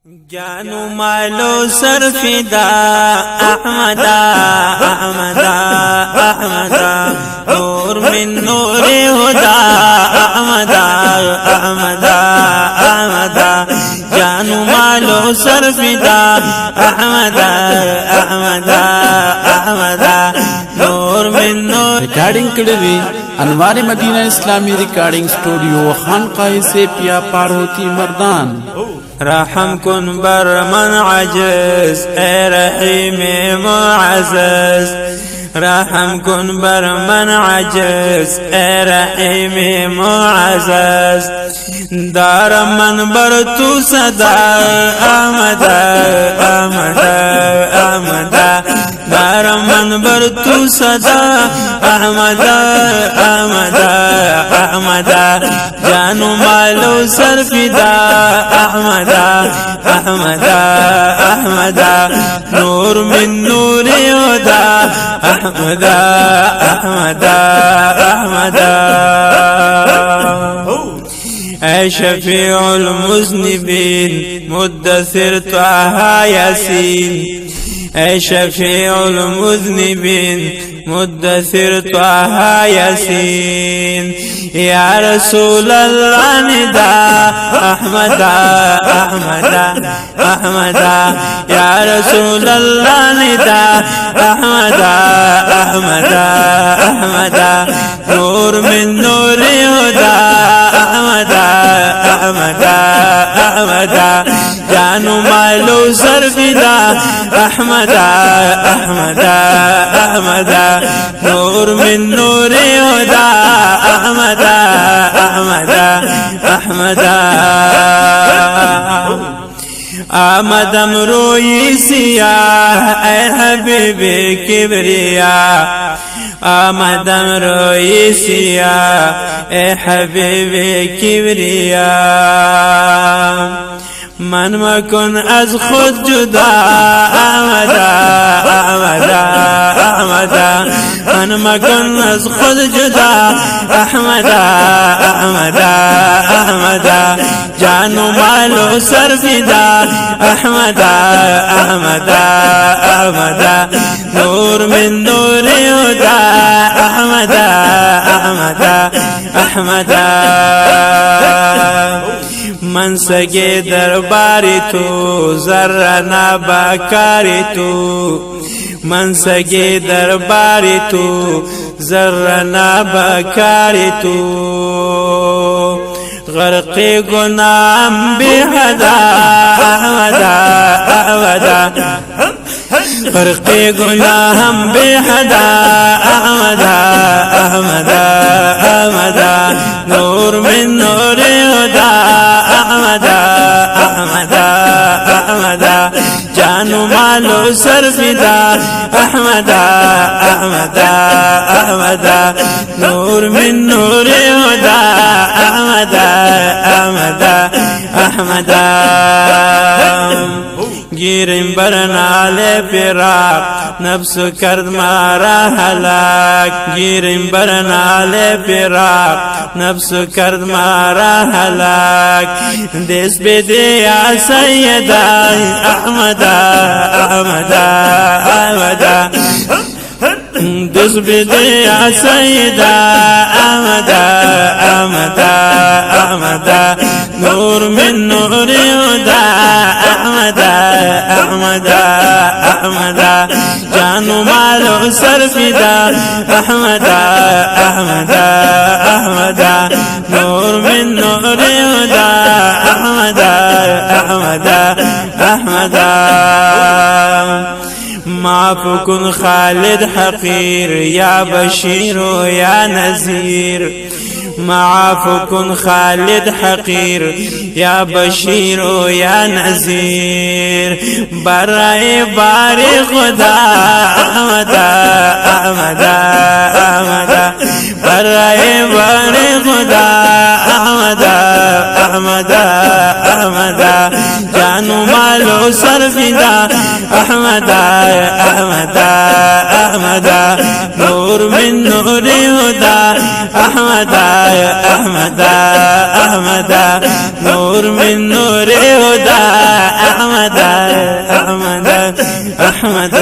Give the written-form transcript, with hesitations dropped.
जानू मालो सरफिदा अहमदा अहमदा अहमदा नूर मिन नूरे हुदा अहमदा अहमदा अहमदा जानू मालो सरफिदा अहमदा अहमदा अहमदा नूर मिन नूर। रिकॉर्डिंग कड़वी अनवार मदीना इस्लामी रिकॉर्डिंग स्टूडियो खानकाह से पिया पारोती मर्दान। रहम कुन बर मन अजज ए रहीम मुअज़्ज़ज़, रहम कुन बर मन अजज ए रहीम मुअज़्ज़ज़, दार मन बर तू सदा अहमदा अहमदा अहमदा, दार मन बर तू सदा अहमदा अहमदा अहमदा, जानू मालो सरफिदा अहमदा अहमदा अहमदा नूर मिन नूरे हुदा अहमदा अहमदा अहमदा। ऐ शफीउल मुज़निबीन मुद्दसिर त्वाहा यासीन, ऐ शफीउल मुज़निबीन मुद्दसिर त्वाहा यासीन, या रसूल अल्लाह निदा अहमदा अहमदा अहमदा, या रसूल अल्लाह निदा अहमदा अहमदा अहमदा नूर मिन नूरे हुदा अहमदा अहमदा अहमदा, जानू मालो सरफिदा अहमदा अहमदा अहमदा नूर मिन नूरे हुदा अहमदा अहमदा अहमदा। आमदम रोई सियाह ऐ हबीबे किबरिया, आमदम रोई सियाह ए हबीबे किबरिया, मन मकुन अज खुद जुदा अहमदा अहमदा अहमदा, मन मकुन अज खुद जुदा अहमदा अहमदा अहमदा, जानू मालो सरफिदा अहमदा अहमदा अहमदा नूर मिन नूरे हुदा अहमदा अहमदा अहमदा। मन सगे दरबारी तू जर्रा ना बाकारी तू, मन सगे दरबारी तू जर्रा ना बाकारी तू, गरक़े गुनाम बेहदा अहमदा अहमदा, गरक़े गुनाम बेहदा अहमदा अहमदा अहमदा नूर मिन नूरे हुदा अहमदा अहमदा अहमदा, जानू मालो सरफिदा अहमदा अहमदा अहमदा नूर मिन नूरे हुदा अहमदा अहमदा अहमदा। गिरिम बरनाले फिराक नफ्स कर्द मारा हलाक, गिरिम बरनाले फिराक नफ्स कर्द मारा हलाक, देश बेदे या सैयदा अहमदा अहमदा अहमदा, देश बेदे या सैयदा अहमदा अहमदा अहमदा नूर मिन नूरे हुदा अहमदा अहमदा अहमदा, जानू मालो सरफिदा अहमदा अहमदा अहमदा नूर मिन नूरे हुदा अहमदा अहमदा अहमदा। माफ कुन खालिद हकीर या बशीर या नज़ीर, माफ कुन खालिद हकीर या बशीर या नज़ीर, बराए बारे खुदा अहमदा अहमदा अहमदा, बराए बारे खुदा अहमदा अहमदा अहमदा, जानू मालो सरफिदा अहमदा अहमदा अहमदा नूर मिन नूरे हुदा अहमदा अहमदा अहमदा नूर मिन नूरे हुदा احمد احمد احمد